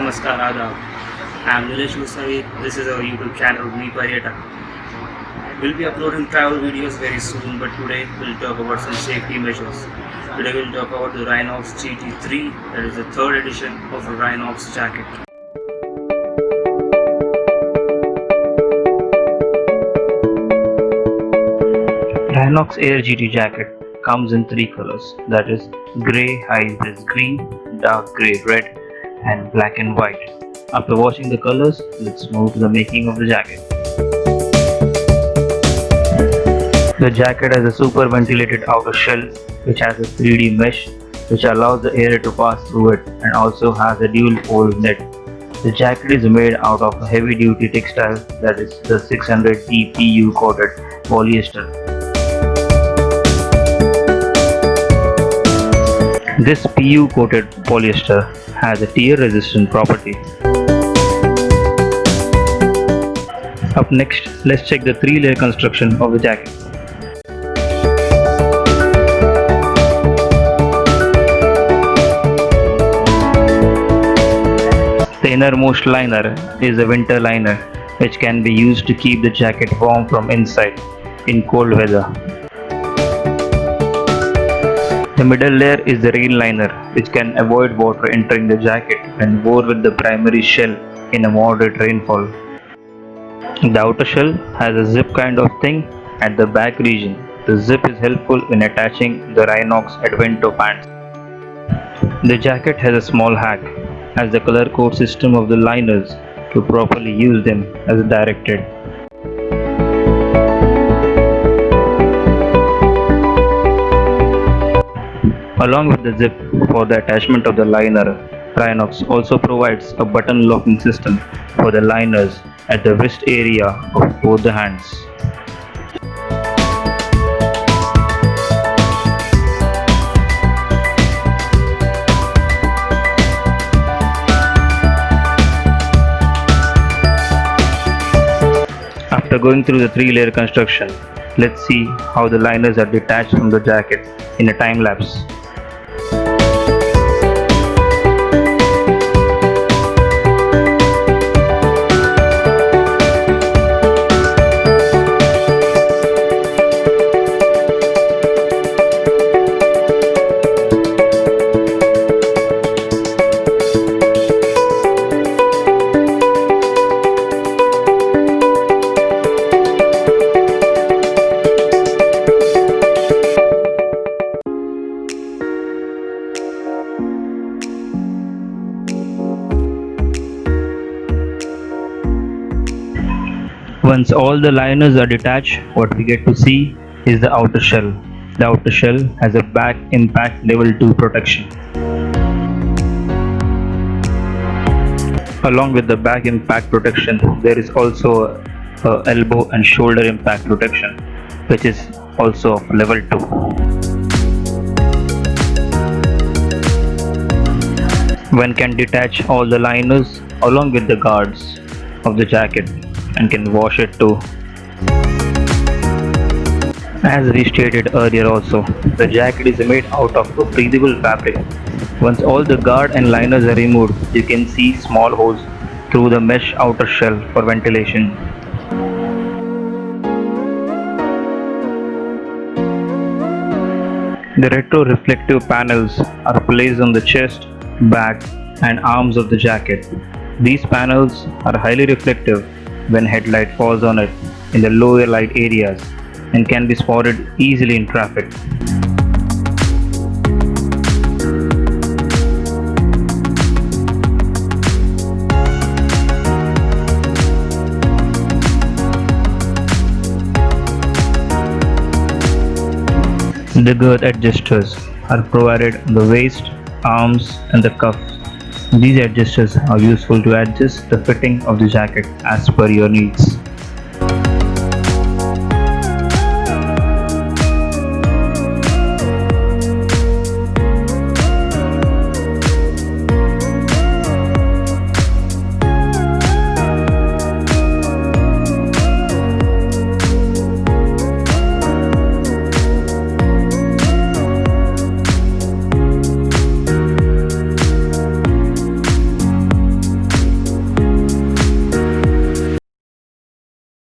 Namaskar, Adab. I am Nilesh Musavi. This is our YouTube channel, MiParyatak. We'll be uploading travel videos very soon, but today we'll talk about some safety measures. Today we'll talk about the RYNOX GT3, that is the third edition of a RYNOX jacket. RYNOX Air GT jacket comes in three colors, that is grey, high vis green, dark grey red, and black and white. After watching the colors, let's move to the making of the jacket. The jacket has a super ventilated outer shell which has a 3D mesh which allows the air to pass through it, and also has a dual fold net. The jacket is made out of a heavy duty textile, that is the 600T PU coated polyester. This PU coated polyester has a tear resistant property. Up next, let's check the 3-layer construction of the jacket. The innermost liner is a winter liner which can be used to keep the jacket warm from inside in cold weather. The middle layer is the rain liner, which can avoid water entering the jacket when worn with the primary shell in a moderate rainfall. The outer shell has a zip kind of thing at the back region. The zip is helpful in attaching the RYNOX Advento pants. The jacket has a small hack, as the color code system of the liners to properly use them as directed. Along with the zip for the attachment of the liner, RYNOX also provides a button locking system for the liners at the wrist area of both the hands. After going through the 3-layer construction, let's see how the liners are detached from the jacket in a time lapse. Once all the liners are detached, what we get to see is the outer shell. The outer shell has a back impact level 2 protection. Along with the back impact protection, there is also a elbow and shoulder impact protection, which is also of level 2. One can detach all the liners along with the guards of the jacket and can wash it too. As we stated earlier also, the jacket is made out of a breathable fabric. Once all the guard and liners are removed, you can see small holes through the mesh outer shell for ventilation. The retro-reflective panels are placed on the chest, back, and arms of the jacket. These panels are highly reflective when headlight falls on it in the lower light areas and can be spotted easily in traffic. The girth adjusters are provided on the waist, arms, and the cuffs. These adjusters are useful to adjust the fitting of the jacket as per your needs.